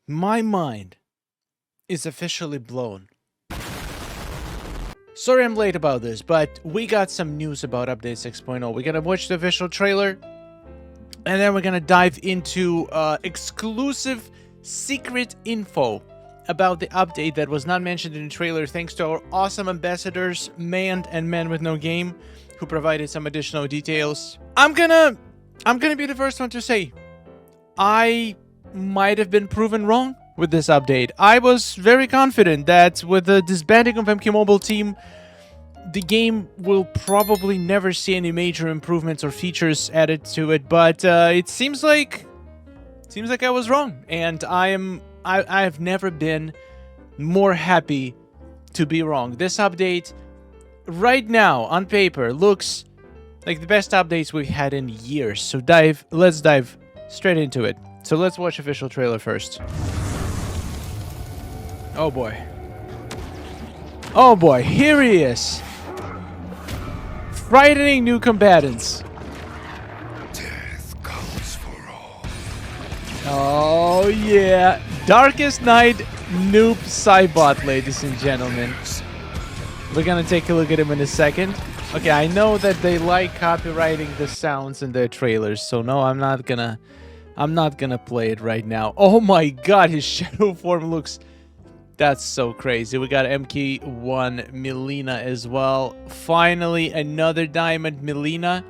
My mind is officially blown. Sorry I'm late about this, but we got some news about Update 6.0. We're gonna watch the official trailer, and then we're gonna dive into exclusive secret info about the update that was not mentioned in the trailer, thanks to our awesome ambassadors, Mand and Man with No Game, who provided some additional details. I'm gonna be the first one to say, I might have been proven wrong with this update. I was very confident that with the disbanding of MK Mobile team, the game will probably never see any major improvements or features added to it, but it seems like I was wrong, and I have never been more happy to be wrong. This update right now on paper looks like the best updates we've had in years. So let's dive straight into it. So let's watch official trailer first. Oh boy. Oh boy, here he is. Frightening new combatants. Death comes for all. Oh yeah. Darkest Night Noob Cybot, ladies and gentlemen. We're gonna take a look at him in a second. Okay, I know that they like copyrighting the sounds in their trailers, so no, I'm not gonna play it right now. Oh my god, his shadow form looks... That's so crazy. We got MK1 Melina as well. Finally, another Diamond Melina.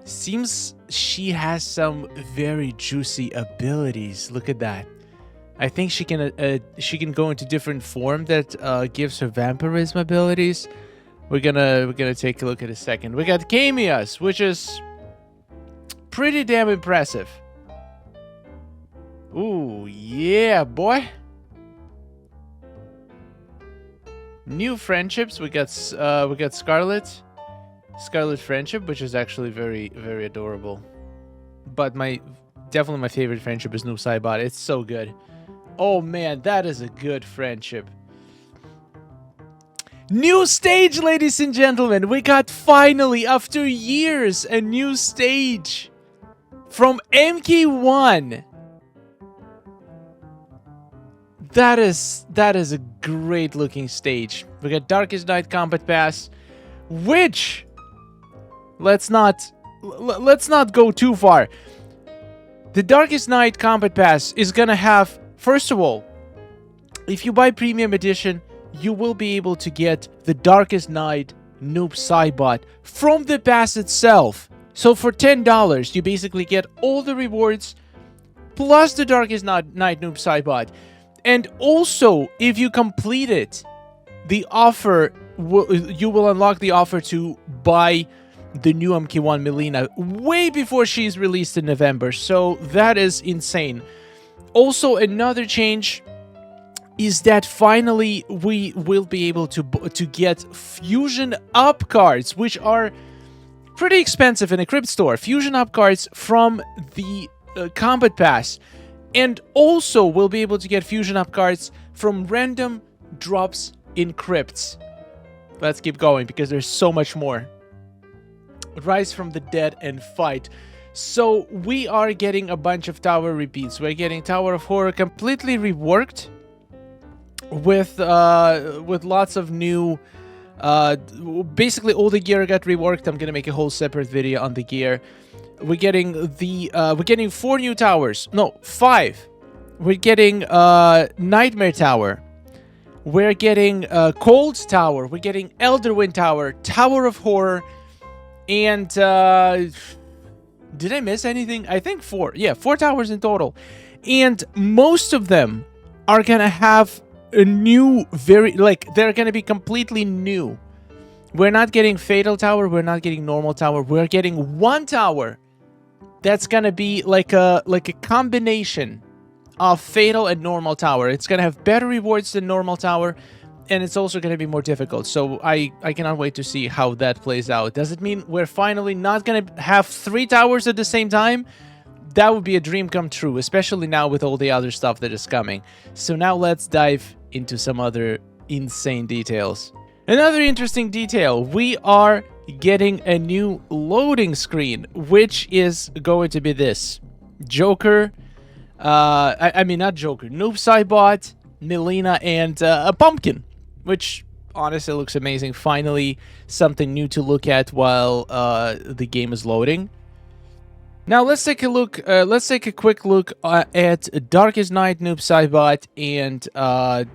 Seems she has some very juicy abilities. Look at that. I think she can go into different form that gives her vampirism abilities. We're gonna take a look at a second. We got Cameos, which is pretty damn impressive. Ooh, yeah, boy. New friendships. We got Scarlet friendship, which is actually very, very adorable. But definitely my favorite friendship is Noob Saibot. It's so good. Oh man, that is a good friendship. New stage, ladies and gentlemen. We got finally, after years, a new stage from MK1. That is a great looking stage. We got Darkest Night Combat Pass, which let's not go too far. The Darkest Night Combat Pass is gonna have, first of all, if you buy Premium Edition, you will be able to get the Darkest Night Noob Saibot from the pass itself. So for $10, you basically get all the rewards plus the Darkest Night Noob Saibot. And also, if you complete it, the offer you will unlock the offer to buy the new MK1 Melina way before she's released in November. So that is insane. Also, another change is that finally we will be able to get Fusion Up cards, which are pretty expensive in a crypt store. Fusion Up cards from the Combat Pass. And also, we'll be able to get Fusion Up cards from random drops in crypts. Let's keep going, because there's so much more. Rise from the Dead and Fight. So, we are getting a bunch of tower repeats. We're getting Tower of Horror completely reworked. With lots of new... basically, all the gear got reworked. I'm gonna make a whole separate video on the gear. We're getting we're getting 4 new towers. No, 5. We're getting Nightmare Tower. We're getting Cold Tower. We're getting Elderwind Tower, Tower of Horror, and did I miss anything? I think 4. Yeah, 4 towers in total. And most of them are gonna have a new, they're gonna be completely new. We're not getting Fatal Tower. We're not getting Normal Tower. We're getting one tower that's gonna be like a combination of Fatal and Normal Tower. It's gonna have better rewards than Normal Tower, and it's also gonna be more difficult. So I cannot wait to see how that plays out. Does it mean we're finally not gonna have 3 towers at the same time? That would be a dream come true, especially now with all the other stuff that is coming. So now let's dive into some other insane details. Another interesting detail, we are getting a new loading screen, which is going to be this. Joker I mean, not Joker. Noob Saibot, Melina, and a pumpkin, which honestly looks amazing. Finally, something new to look at while the game is loading. Now let's take a look. Let's take a quick look at Darkest Night, Noob Saibot, and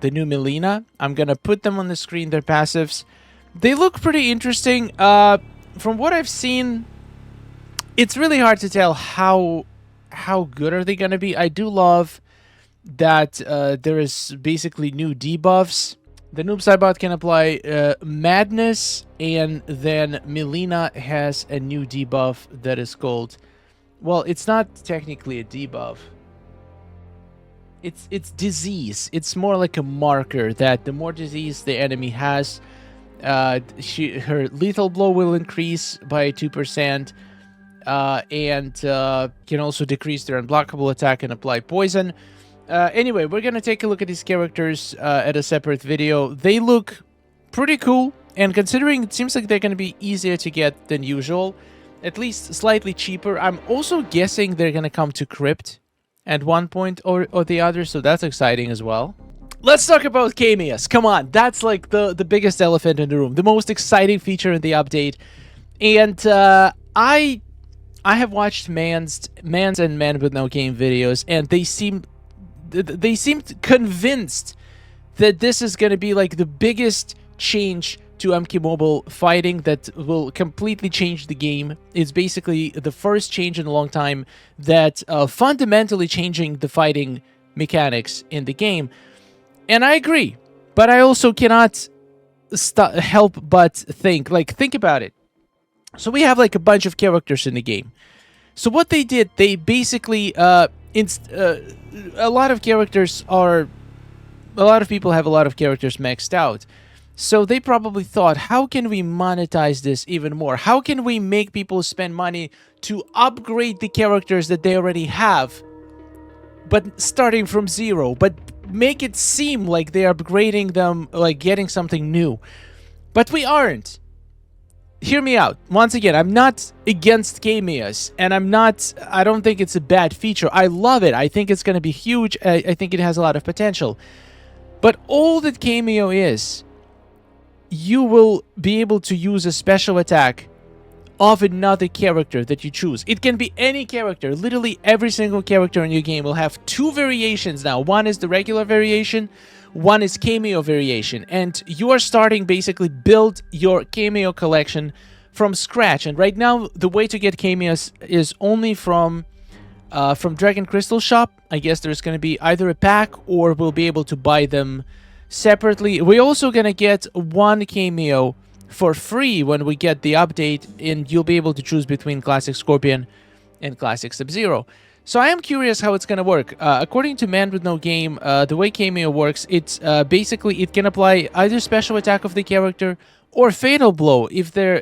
the new Melina. I'm gonna put them on the screen. Their passives. They look pretty interesting. From what I've seen, it's really hard to tell how good are they gonna be. I do love that there is basically new debuffs. The Noob Saibot can apply Madness, and then Melina has a new debuff that is called... Well, it's not technically a debuff. It's disease. It's more like a marker that the more disease the enemy has, her lethal blow will increase by 2%, and can also decrease their unblockable attack and apply poison. Anyway, we're gonna take a look at these characters at a separate video. They look pretty cool, and considering it seems like they're gonna be easier to get than usual, at least slightly cheaper. I'm also guessing they're gonna come to Crypt at one point or the other, so that's exciting as well. Let's talk about Cameos. Come on, that's like the biggest elephant in the room, the most exciting feature in the update. And I have watched Mans and Man with No Game videos, and they seemed convinced that this is gonna be like the biggest change to MK Mobile fighting that will completely change the game. It's basically the first change in a long time that fundamentally changing the fighting mechanics in the game. And I agree, but I also cannot help but think about it. So we have like a bunch of characters in the game. So what they did, they basically a lot of people have a lot of characters maxed out. So they probably thought, how can we monetize this even more? How can we make people spend money to upgrade the characters that they already have, but starting from zero, but make it seem like they're upgrading them, like getting something new? But we aren't. Hear me out. Once again, I'm not against Cameos, and I don't think it's a bad feature. I love it. I think it's going to be huge. I think it has a lot of potential. But all that Cameo is, you will be able to use a special attack of another character that you choose. It can be any character. Literally every single character in your game will have two variations now. One is the regular variation, one is Cameo variation. And you are starting basically build your Cameo collection from scratch. And right now, the way to get Cameos is only from Dragon Crystal Shop. I guess there's going to be either a pack or we'll be able to buy them separately. We're also gonna get one Cameo for free when we get the update, and you'll be able to choose between Classic Scorpion and Classic Sub-Zero. So I am curious how it's gonna work. According to Man with No Game, the way Cameo works, it's basically it can apply either special attack of the character or fatal blow if they're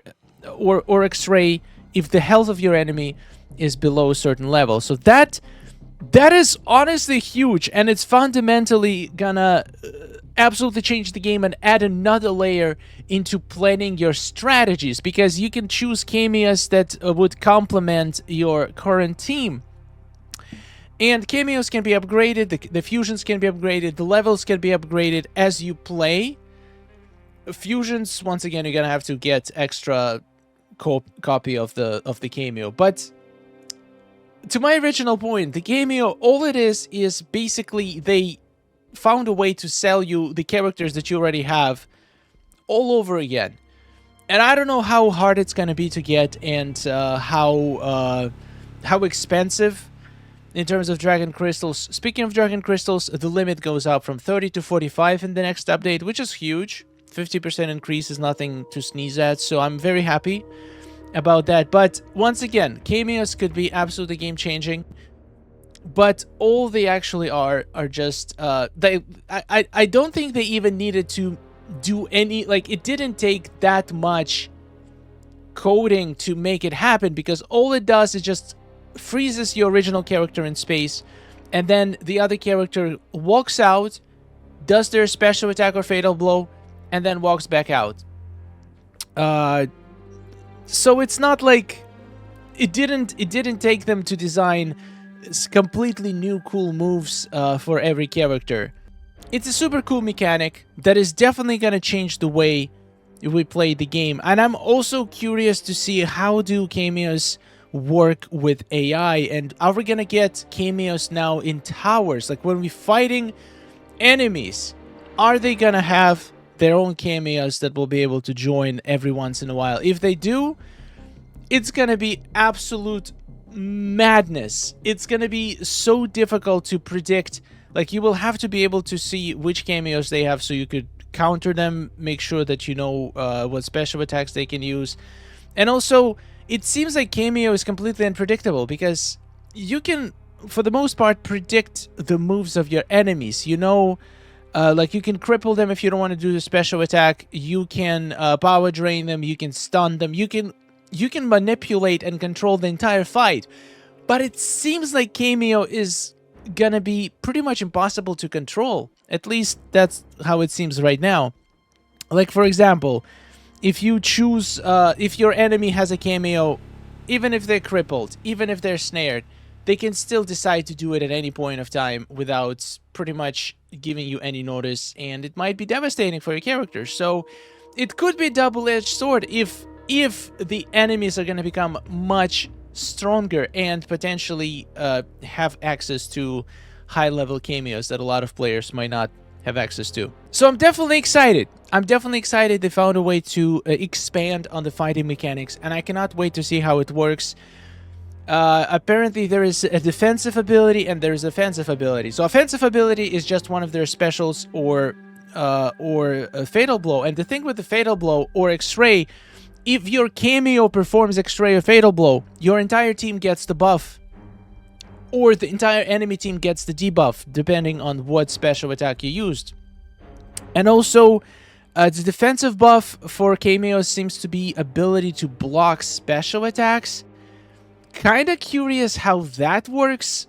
or X-ray if the health of your enemy is below a certain level. So that is honestly huge, and it's fundamentally gonna absolutely change the game and add another layer into planning your strategies, because you can choose Cameos that would complement your current team. And Cameos can be upgraded, the fusions can be upgraded, the levels can be upgraded as you play. Fusions, once again, you're gonna have to get extra copy of the Cameo. But to my original point, the Cameo, all it is basically they found a way to sell you the characters that you already have all over again. And I don't know how hard it's going to be to get, and how expensive in terms of Dragon Crystals. Speaking of Dragon Crystals, the limit goes up from 30 to 45 in the next update, which is huge. 50% increase is nothing to sneeze at, so I'm very happy about that. But once again, Cameos could be absolutely game-changing. But all they actually are just I don't think they even needed to do any, like, it didn't take that much coding to make it happen, because all it does is just freezes your original character in space, and then the other character walks out, does their special attack or fatal blow, and then walks back out. So it's not like it didn't take them to design completely new cool moves for every character. It's a super cool mechanic that is definitely gonna change the way we play the game. And I'm also curious to see how do cameos work with AI, and are we gonna get cameos now in towers? Like when we're fighting enemies, are they gonna have their own cameos that will be able to join every once in a while? If they do, it's gonna be absolute madness. It's gonna be so difficult to predict. Like, you will have to be able to see which cameos they have so you could counter them, make sure that you know what special attacks they can use. And also, it seems like Cameo is completely unpredictable because you can, for the most part, predict the moves of your enemies. You know, like you can cripple them if you don't want to do the special attack. You can power drain them. You can stun them. You can manipulate and control the entire fight. But it seems like Cameo is gonna be pretty much impossible to control. At least that's how it seems right now. Like, for example, if you choose, if your enemy has a cameo, even if they're crippled, even if they're snared, they can still decide to do it at any point of time without pretty much giving you any notice, and it might be devastating for your character. So it could be a double-edged sword if the enemies are going to become much stronger and potentially have access to high-level cameos that a lot of players might not have access to. So I'm definitely excited. They found a way to expand on the fighting mechanics, and I cannot wait to see how it works. Apparently there is a defensive ability and there is offensive ability. So offensive ability is just one of their specials, or a fatal blow. And the thing with the fatal blow or X-ray, if your cameo performs X-ray or fatal blow, your entire team gets the buff, or the entire enemy team gets the debuff, depending on what special attack you used. And also, the defensive buff for cameos seems to be ability to block special attacks. Kinda curious how that works.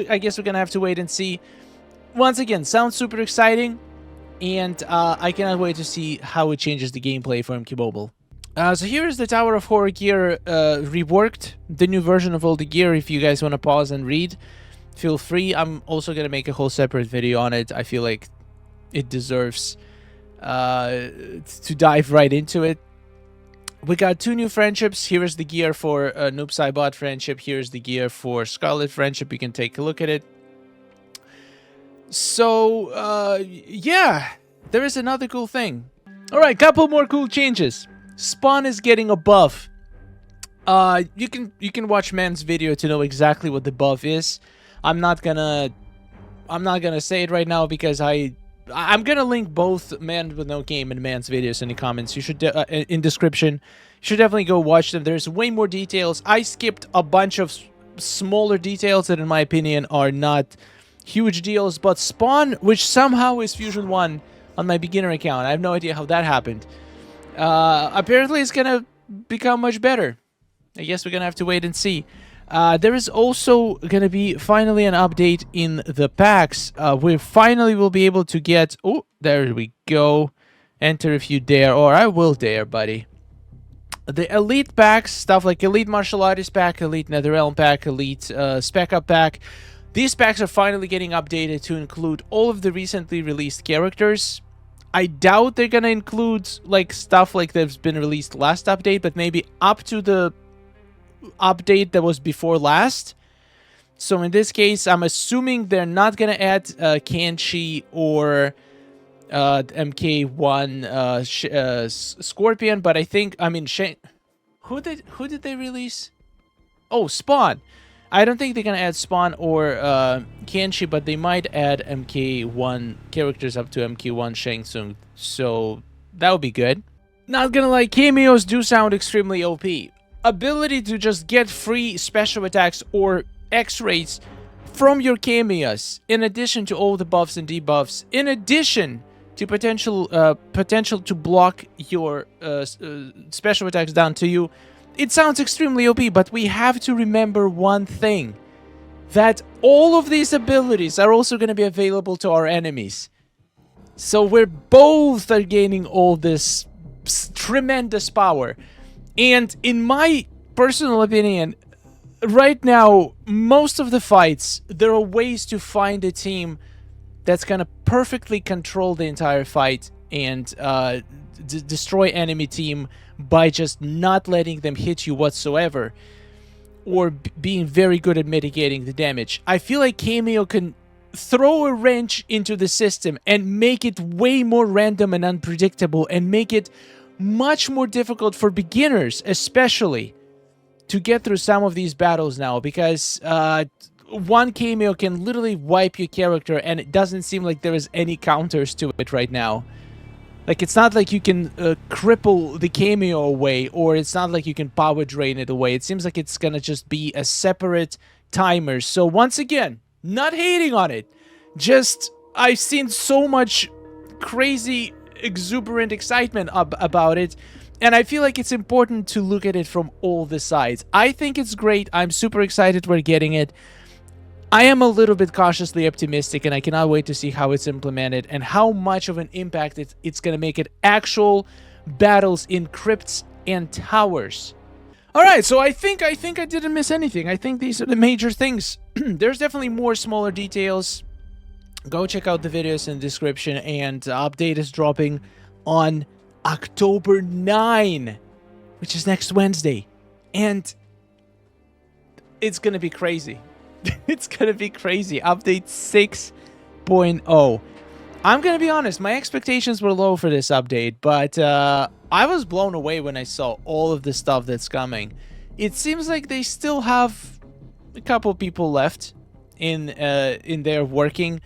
I guess we're gonna have to wait and see. Once again, sounds super exciting, and I cannot wait to see how it changes the gameplay for MK Mobile. So here is the Tower of Horror gear reworked, the new version of all the gear. If you guys want to pause and read, feel free. I'm also going to make a whole separate video on it. I feel like it deserves to dive right into it. We got 2 new friendships. Here is the gear for Noob Saibot friendship. Here's the gear for Scarlet friendship. You can take a look at it. So, yeah, there is another cool thing. All right, couple more cool changes. Spawn is getting a buff. You can watch Man's video to know exactly what the buff is. I'm not gonna say it right now because I'm gonna link both Man with No Game and Man's videos in the comments. You should in description. You should definitely go watch them. There's way more details. I skipped a bunch of smaller details that, in my opinion, are not huge deals. But Spawn, which somehow is Fusion 1 on my beginner account, I have no idea how that happened. Apparently it's gonna become much better. I guess we're gonna have to wait and see. There is also gonna be finally an update in the packs. We finally will be able to get... Oh, there we go. Enter if you dare, or I will dare, buddy. The Elite packs, stuff like Elite Martial Artist pack, Elite Netherrealm pack, Elite Spec Up pack. These packs are finally getting updated to include all of the recently released characters. I doubt they're gonna include like stuff like that's been released last update, but maybe up to the update that was before last. So in this case, I'm assuming they're not gonna add Kanchi or MK1 Scorpion, but I mean who did they release? Oh, Spawn. I don't think they're gonna add Spawn or Kanchi, but they might add MK1 characters up to MK1 Shang Tsung, so that would be good. Not gonna lie, cameos do sound extremely OP. Ability to just get free special attacks or X-rays from your cameos, in addition to all the buffs and debuffs, in addition to potential to block your special attacks down to you. It sounds extremely OP, but we have to remember one thing. That all of these abilities are also going to be available to our enemies. So we're both are gaining all this tremendous power. And in my personal opinion, right now, most of the fights, there are ways to find a team that's going to perfectly control the entire fight and destroy enemy team by just not letting them hit you whatsoever, or being very good at mitigating the damage. I feel like Cameo can throw a wrench into the system and make it way more random and unpredictable, and make it much more difficult for beginners, especially, to get through some of these battles now, because one Cameo can literally wipe your character, and it doesn't seem like there is any counters to it right now. Like, it's not like you can cripple the Cameo away, or it's not like you can power drain it away. It seems like it's gonna just be a separate timer. So once again, not hating on it, just I've seen so much crazy, exuberant excitement about it, and I feel like it's important to look at it from all the sides. I think it's great. I'm super excited we're getting it. I am a little bit cautiously optimistic, and I cannot wait to see how it's implemented and how much of an impact it's going to make it actual battles in crypts and towers. All right, so I think I didn't miss anything. I think these are the major things. There's definitely more smaller details. Go check out the videos in the description, and the update is dropping on October 9, which is next Wednesday, and it's going to be crazy. It's gonna be crazy. Update 6.0. I'm gonna be honest, my expectations were low for this update, but I was blown away when I saw all of the stuff that's coming. It seems like they still have a couple people left in there working,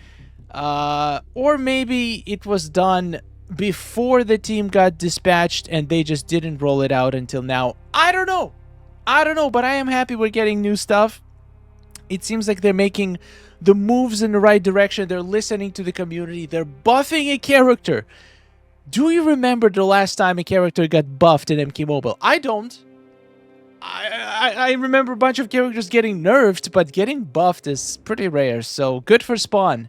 or maybe it was done before the team got dispatched and they just didn't roll it out until now. I don't know, but I am happy we're getting new stuff. It seems like they're making the moves in the right direction. They're listening to the community. They're buffing a character. Do you remember the last time a character got buffed in MK Mobile? I don't. I remember a bunch of characters getting nerfed, but getting buffed is pretty rare. So good for Spawn.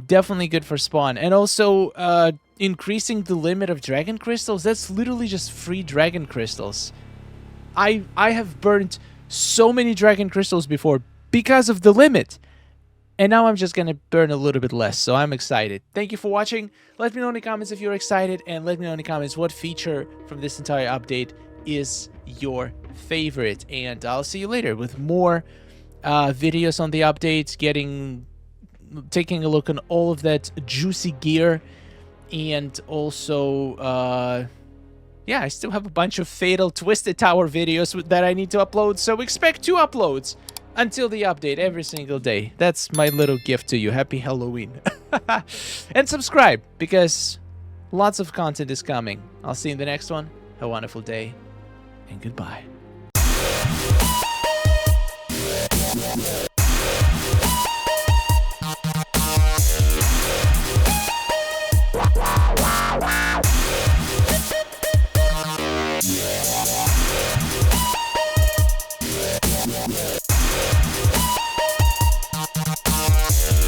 Definitely good for Spawn. And also increasing the limit of Dragon Crystals. That's literally just free Dragon Crystals. I have burnt so many Dragon Crystals before because of the limit, and now I'm just gonna burn a little bit less, so I'm excited. Thank you for watching. Let me know in the comments if you're excited, and let me know in the comments what feature from this entire update is your favorite, and I'll see you later with more videos on the updates, taking a look on all of that juicy gear, and also yeah, I still have a bunch of Fatal Twisted Tower videos that I need to upload, so expect 2 uploads until the update every single day. That's my little gift to you. Happy Halloween. And subscribe, because lots of content is coming. I'll see you in the next one. Have a wonderful day, and goodbye.